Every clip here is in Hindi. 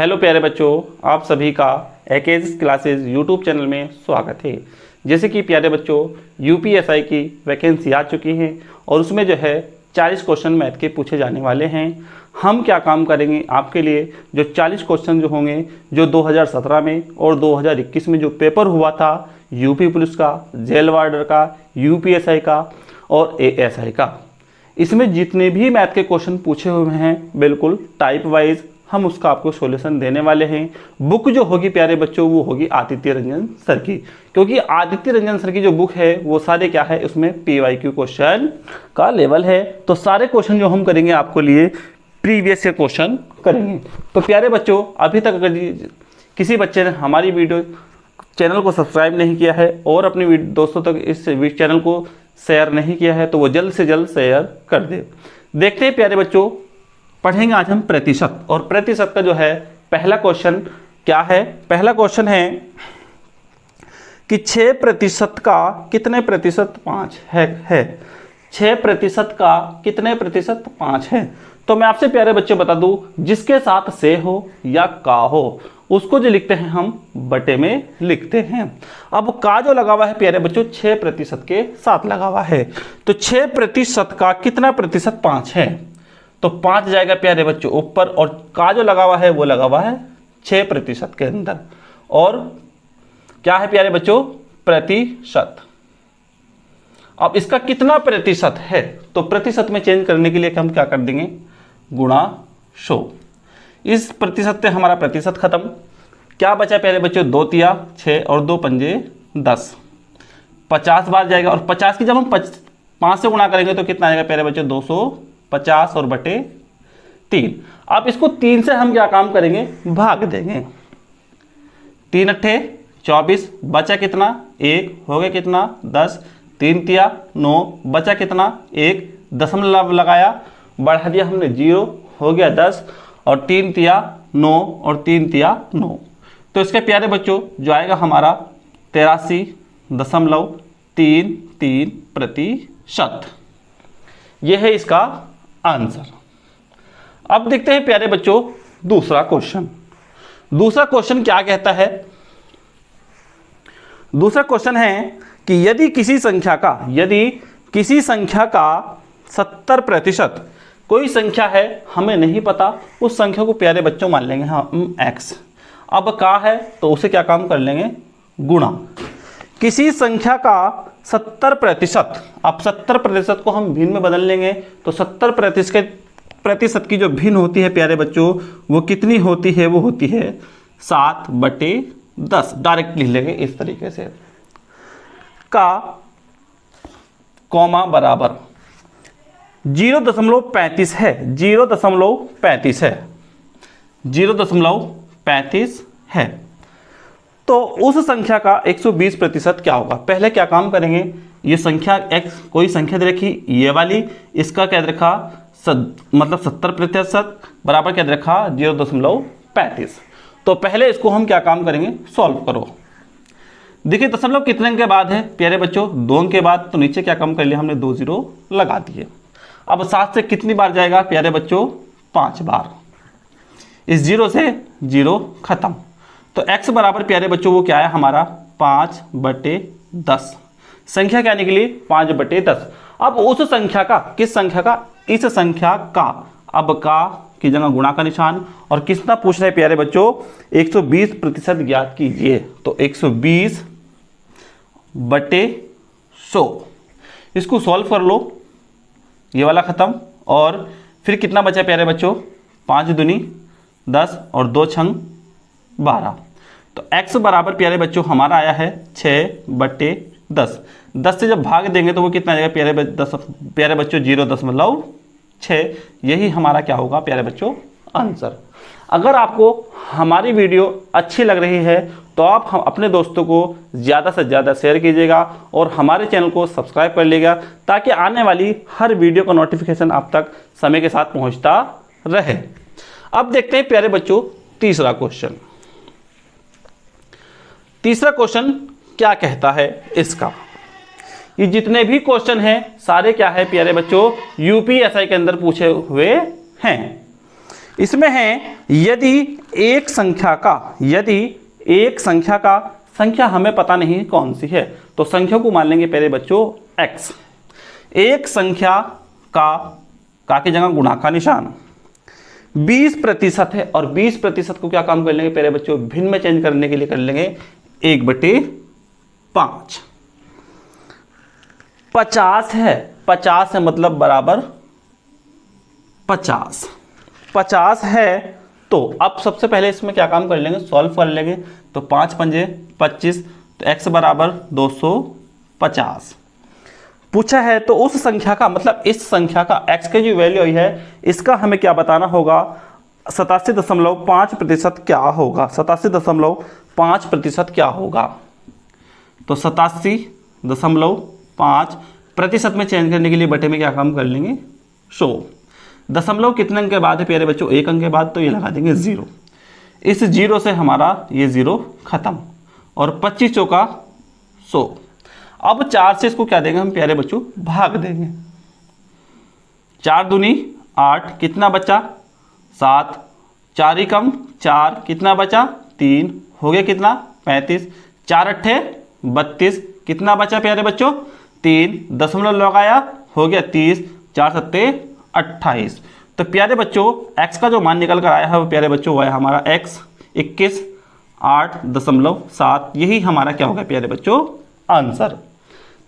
हेलो प्यारे बच्चों, आप सभी का एकेज क्लासेस यूट्यूब चैनल में स्वागत है। जैसे कि प्यारे बच्चों, यूपीएसआई की वैकेंसी आ चुकी है और उसमें जो है 40 क्वेश्चन मैथ के पूछे जाने वाले हैं। हम क्या काम करेंगे आपके लिए, जो 40 क्वेश्चन जो होंगे, जो 2017 में और 2021 में जो पेपर हुआ था यूपी पुलिस का, जेल वार्डर का, यूपीएसआई का और एएसआई का, इसमें जितने भी मैथ के क्वेश्चन पूछे हुए हैं बिल्कुल टाइप वाइज हम उसका आपको सॉल्यूशन देने वाले हैं। बुक जो होगी प्यारे बच्चों वो होगी आदित्य रंजन सर की, क्योंकि आदित्य रंजन सर की जो बुक है वो सारे क्या है, उसमें पीवाईक्यू क्वेश्चन का लेवल है। तो सारे क्वेश्चन जो हम करेंगे आपको लिए प्रीवियस के क्वेश्चन करेंगे। तो प्यारे बच्चों, अभी तक अगर किसी बच्चे ने हमारी वीडियो चैनल को सब्सक्राइब नहीं किया है और अपने दोस्तों तक इस चैनल को शेयर नहीं किया है तो वो जल्द से जल्द शेयर कर दे। देखते हैं प्यारे बच्चों, पढ़ेंगे आज हम प्रतिशत। और प्रतिशत का जो है पहला क्वेश्चन क्या है, पहला क्वेश्चन है कि 6% का कितने प्रतिशत 5 है। 6% का कितने प्रतिशत 5 है। तो मैं आपसे प्यारे बच्चे बता दूं, जिसके साथ से हो या का हो उसको जो लिखते हैं हम बटे में लिखते हैं। अब का जो लगा हुआ है प्यारे बच्चों 6% के साथ लगा हुआ है, तो 6% का कितना प्रतिशत 5 है, तो 5 जाएगा प्यारे बच्चों ऊपर, और का जो लगा हुआ है वो लगा हुआ है 6% के अंदर। और क्या है प्यारे बच्चों, प्रतिशत। अब इसका कितना प्रतिशत है, तो प्रतिशत में चेंज करने के लिए हम क्या कर देंगे, गुणा 100। इस प्रतिशत से हमारा प्रतिशत खत्म। क्या बचा प्यारे बच्चों, 2 तिया 6 और 2 पंजे 10, 50 बार जाएगा। और 50 की जब हम 5 से गुणा करेंगे तो कितना आएगा प्यारे बच्चों, 250 और बटे 3। अब इसको 3 से हम क्या काम करेंगे, भाग देंगे। 3 अट्ठे 24, बचा कितना 1, हो गया कितना 10, 3 तिया 9, बचा कितना 1, दशमलव लगाया, बढ़ा दिया हमने 0, हो गया 10, और 3 तिया 9 और 3 तिया 9। तो इसके प्यारे बच्चों जो आएगा हमारा 83.33%। यह है इसका आंसर। अब देखते हैं प्यारे बच्चों दूसरा क्वेश्चन। दूसरा क्वेश्चन क्या कहता है, दूसरा क्वेश्चन है कि यदि किसी संख्या का 70%, कोई संख्या है हमें नहीं पता, उस संख्या को प्यारे बच्चों मान लेंगे हम x। अब का है तो उसे क्या काम कर लेंगे, गुणा। किसी संख्या का 70%, अब 70% को हम भिन्न में बदल लेंगे, तो 70% की जो भिन्न होती है प्यारे बच्चों वो कितनी होती है, वो होती है 7/10। डायरेक्ट लिख लेंगे इस तरीके से, का कॉमा बराबर 0.35 है, 0.35 है, 0.35 है। तो उस संख्या का 120% क्या होगा। पहले क्या काम करेंगे, ये संख्या x, कोई संख्या दे रखी ये वाली, इसका क्या दे रखा मतलब 70% बराबर क्या दे रखा 0.35। तो पहले इसको हम क्या काम करेंगे, सॉल्व करो। देखिए दशमलव कितने अंक के बाद है प्यारे बच्चों, 2 अंक के बाद, तो नीचे क्या काम कर लिया हमने, 2 0 लगा दिए। अब 7 से कितनी बार जाएगा प्यारे बच्चों, 5 बार। इस 0 से 0 खत्म। तो x बराबर प्यारे बच्चों वो क्या है हमारा 5/10। संख्या क्या निकली 5/10। अब उस संख्या का, किस संख्या का, इस संख्या का, अब का की जगह गुणा का निशान, और कितना पूछ रहे हैं प्यारे बच्चों, 120% ज्ञात कीजिए। तो 120/100, इसको सॉल्व कर लो, ये वाला खत्म। और फिर कितना बचा प्यारे बच्चों, 5 दूनी 10 और 2 छंग 12। तो x बराबर प्यारे बच्चों हमारा आया है 6/10। 10 से जब भाग देंगे तो वो कितना आएगा प्यारे बच्चों 0.6। यही हमारा क्या होगा प्यारे बच्चों आंसर। अगर आपको हमारी वीडियो अच्छी लग रही है तो आप हम अपने दोस्तों को ज़्यादा से ज़्यादा शेयर कीजिएगा और हमारे चैनल को सब्सक्राइब कर लीजिएगा, ताकि आने वाली हर वीडियो का नोटिफिकेशन आप तक समय के साथ पहुंचता रहे। अब देखते हैं प्यारे बच्चों तीसरा क्वेश्चन। तीसरा क्वेश्चन क्या कहता है इसका, ये जितने भी क्वेश्चन हैं सारे क्या है प्यारे बच्चों यूपीएसआई के अंदर पूछे हुए हैं। इसमें है यदि एक संख्या का संख्या हमें पता नहीं कौन सी है, तो संख्या को मान लेंगे पहले बच्चों x। एक संख्या का की जगह गुणा का निशान 20% है, और 20% को क्या काम कर लेंगे पहले बच्चों, भिन्न में चेंज करने के लिए कर लेंगे 1/5। 50 है मतलब बराबर 50 है। तो अब सबसे पहले इसमें क्या काम कर लेंगे, सॉल्व कर लेंगे। तो 5 पंजे 25, तो x बराबर 250 पूछा है। तो उस संख्या का मतलब इस संख्या का x की जो वैल्यू है इसका हमें क्या बताना होगा, 87.5% क्या होगा, 87.5% क्या होगा। तो 87.5% में चेंज करने के लिए बटे में क्या काम कर लेंगे 100। दशमलव कितने अंक के बाद है प्यारे बच्चों, एक अंक के बाद, तो ये लगा देंगे 0। इस 0 से हमारा ये 0 खत्म, और 25 चौका 100। अब 4 से इसको क्या देंगे हम प्यारे बच्चों, भाग देंगे। 4 दूनी 8, कितना बचा 7, 4 ही कम 4, कितना बचा 3, हो गया कितना 35, 4 अट्ठे 32, कितना बचा प्यारे बच्चों 3, दशमलव लगाया हो गया 30, 4 सत्ते 28। तो प्यारे बच्चों x का जो मान निकल कर आया है वो प्यारे बच्चों वो है हमारा x 21.8.7। यही हमारा क्या होगा प्यारे बच्चों आंसर।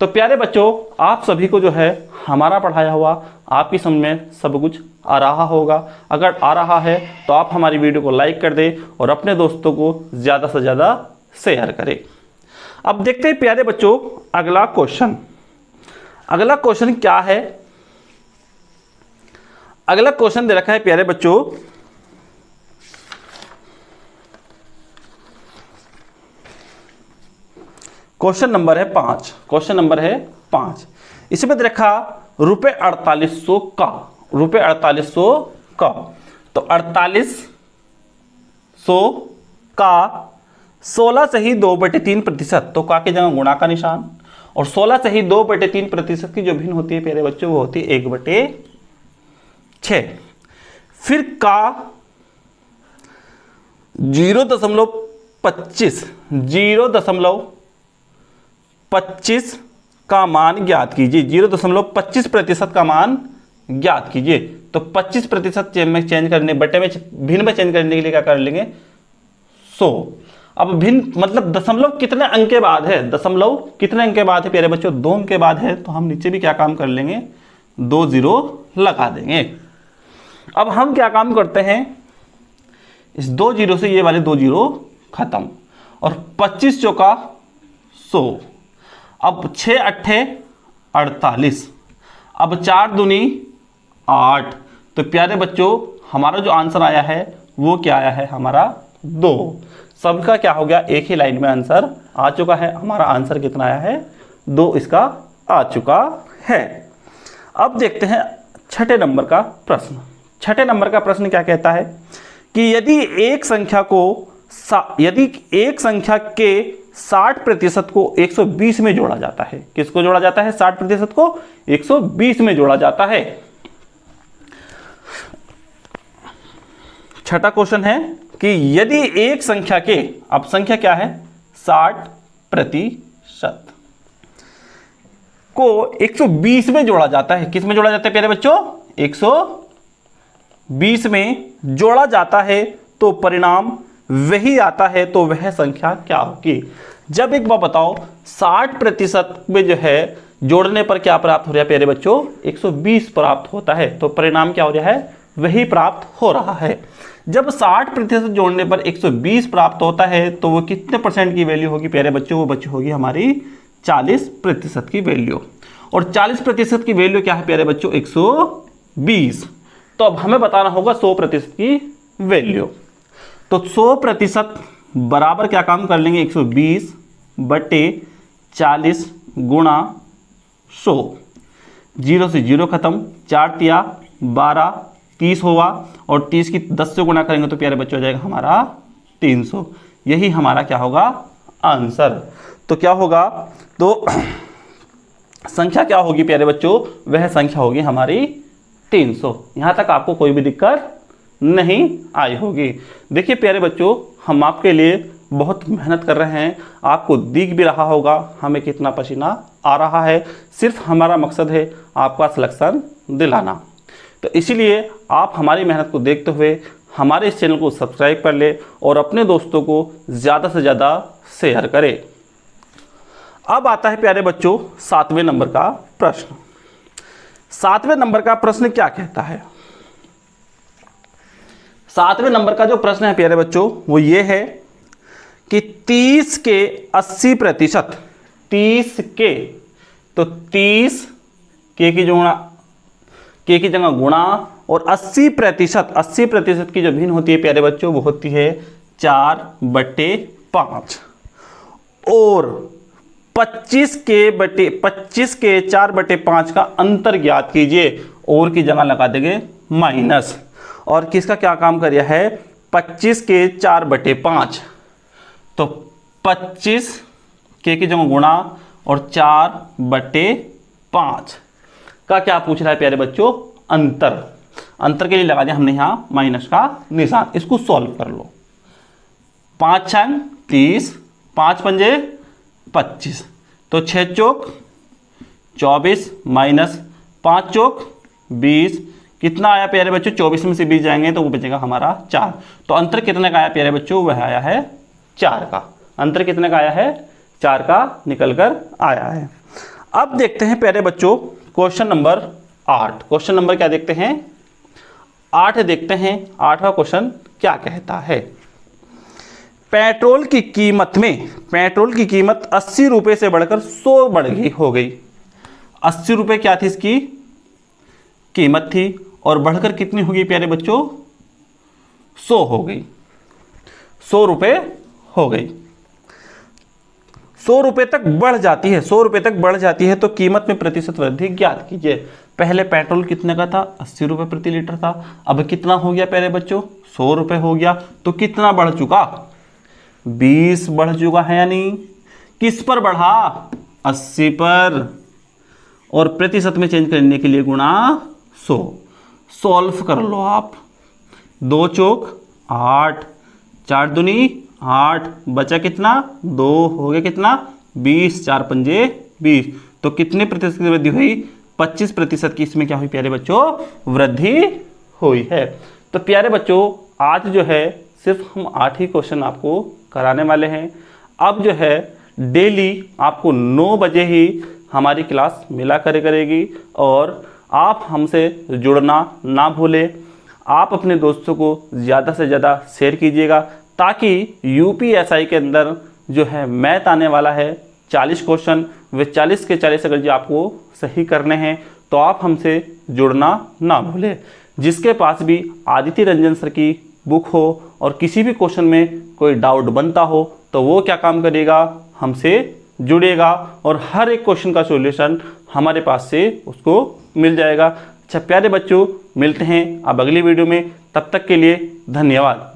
तो प्यारे बच्चों आप सभी को जो है हमारा पढ़ाया हुआ आपकी समझ में सब कुछ आ रहा होगा। अगर आ रहा है तो आप हमारी वीडियो को लाइक कर दें और अपने दोस्तों को ज़्यादा से ज़्यादा शेयर करें। अब देखते हैं प्यारे बच्चों अगला क्वेश्चन। अगला क्वेश्चन क्या है, अगला क्वेश्चन दे रखा है प्यारे बच्चों, क्वेश्चन नंबर है 5। क्वेश्चन नंबर है 5। इसमें दे रखा ₹4800 का, ₹4800 का। तो 4800 का 16 से ही 2/3%, तो का की जगह गुणा का निशान, और 16 से ही 2/3% की जो भिन्न होती है प्यारे बच्चों वो होती है 1/6। फिर का 0.25 का मान ज्ञात कीजिए। 0.25% का मान ज्ञात कीजिए। तो 25% में चेंज करने बटे में भिन्न में चेंज करने के लिए क्या कर लेंगे 100। अब भिन्न मतलब दशमलव कितने अंक के बाद है, दशमलव कितने अंक के बाद है प्यारे बच्चों 2 अंक के बाद है, तो हम नीचे भी क्या काम कर लेंगे 2 0 लगा देंगे। अब हम क्या काम करते हैं, इस 2 0 से ये वाले 2 0 खत्म, और 25 चौका 100। अब 6 अट्ठे 48, अब 4 दूनी 8। तो प्यारे बच्चों हमारा जो आंसर आया है वो क्या आया है हमारा 2। सबका क्या हो गया एक ही लाइन में आंसर आ चुका है। हमारा आंसर कितना आया है 2 इसका आ चुका है। अब देखते हैं छठे नंबर का प्रश्न। छठे नंबर का प्रश्न क्या कहता है कि यदि एक संख्या के 60% को 120 में जोड़ा जाता है, किसको जोड़ा जाता है 60% को 120 में जोड़ा जाता है। छठा क्वेश्चन है कि यदि एक संख्या के, अब संख्या क्या है 60% को 120 में जोड़ा जाता है, किस में जोड़ा जाता है प्यारे बच्चों 120 में जोड़ा जाता है, तो परिणाम वही आता है। तो वह संख्या क्या होगी। जब एक बार बताओ 60% में जो है जोड़ने पर क्या प्राप्त हो रहा है प्यारे बच्चों 120 प्राप्त होता है, तो परिणाम क्या हो रहा है वही प्राप्त हो रहा है। जब 60% जोड़ने पर 120 प्राप्त होता है तो वो कितने परसेंट की वैल्यू होगी प्यारे बच्चों, वो बच्ची होगी हमारी 40% की वैल्यू। और 40% की वैल्यू क्या है प्यारे बच्चों 120। तो अब हमें बताना होगा 100% की वैल्यू। तो 100% बराबर क्या काम कर लेंगे 120 बटे 40 गुणा 100। 0 से 0 खत्म, 4 तिया 12, 30 होगा, और 30 की 10 से गुणा करेंगे तो प्यारे बच्चों हो जाएगा हमारा 300। यही हमारा क्या होगा आंसर। तो क्या होगा, तो संख्या क्या होगी प्यारे बच्चों, वह संख्या होगी हमारी 300। यहां तक आपको कोई भी दिक्कत नहीं आई होगी। देखिए प्यारे बच्चों, हम आपके लिए बहुत मेहनत कर रहे हैं, आपको दिख भी रहा होगा हमें कितना पसीना आ रहा है। सिर्फ हमारा मकसद है आपका सिलेक्शन दिलाना। तो इसीलिए आप हमारी मेहनत को देखते हुए हमारे इस चैनल को सब्सक्राइब कर ले और अपने दोस्तों को ज़्यादा से ज़्यादा शेयर करें। अब आता है प्यारे बच्चों 7वें नंबर का प्रश्न। 7वें नंबर का प्रश्न क्या कहता है? 7वें नंबर का जो प्रश्न है प्यारे बच्चों वो ये है कि 30 के 80%, 30 के, तो 30 के की जो के की जगह गुणा और 80% की जो भिन्न होती है प्यारे बच्चों वो होती है 4/5 और 25 के 4/5 का अंतर ज्ञात कीजिए और की जगह लगा देंगे माइनस। और किसका क्या काम कर रहा है? 25 के 4/5, तो 25 के की जगह गुणा और 4/5 का क्या पूछ रहा है प्यारे बच्चों? अंतर के लिए लगा दिया हमने यहां माइनस का निशान। इसको सॉल्व कर लो। 5 छंग 30, 5 पंजे 25, तो 6 चौक 24 माइनस 5 चौक 20, कितना आया प्यारे बच्चों? 24 में से 20 जाएंगे तो वो बचेगा हमारा 4। तो अंतर कितने का आया प्यारे बच्चों? वह आया है 4 का। अंतर कितने का आया है? 4 का निकल कर आया है। अब देखते हैं प्यारे बच्चों क्वेश्चन नंबर 8। क्वेश्चन नंबर क्या देखते हैं? 8 देखते हैं। 8वां क्वेश्चन क्या कहता है? पेट्रोल की कीमत 80 रुपये से बढ़कर 100 बढ़ गई हो गई। 80 रुपये क्या थी इसकी कीमत थी और बढ़कर कितनी होगी प्यारे बच्चों? 100 हो गई। 100 रुपये हो गई। 100 रुपये तक बढ़ जाती है। 100 रुपये तक बढ़ जाती है तो कीमत में प्रतिशत वृद्धि ज्ञात कीजिए। पहले पेट्रोल कितने का था? 80 रुपये प्रति लीटर था। अब कितना हो गया प्यारे बच्चों? 100 रुपये हो गया। तो कितना बढ़ चुका? 20 बढ़ चुका है। यानी किस पर बढ़ा? 80 पर। और प्रतिशत में चेंज करने के लिए गुणा 100। सॉल्व कर लो आप। 2 चौक 8, 4 दूनी 8, बचा कितना? 2, हो गया कितना? 20, 4 पंजे 20। तो कितने प्रतिशत की वृद्धि हुई? 25% की इसमें क्या हुई प्यारे बच्चों? वृद्धि हुई है। तो प्यारे बच्चों आज जो है सिर्फ हम 8 ही क्वेश्चन आपको कराने वाले हैं। अब जो है डेली आपको 9 बजे ही हमारी क्लास मिला करेगी और आप हमसे जुड़ना ना भूलें। आप अपने दोस्तों को ज़्यादा से ज़्यादा शेयर कीजिएगा ताकि यूपीएसआई के अंदर जो है मैथ आने वाला है 40 क्वेश्चन, वे 40 के 40 अगर जो आपको सही करने हैं तो आप हमसे जुड़ना ना भूलें। जिसके पास भी आदित्य रंजन सर की बुक हो और किसी भी क्वेश्चन में कोई डाउट बनता हो तो वो क्या काम करेगा? हमसे जुड़ेगा और हर एक क्वेश्चन का सॉल्यूशन हमारे पास से उसको मिल जाएगा। अच्छा प्यारे बच्चों, मिलते हैं अब अगली वीडियो में। तब तक के लिए धन्यवाद।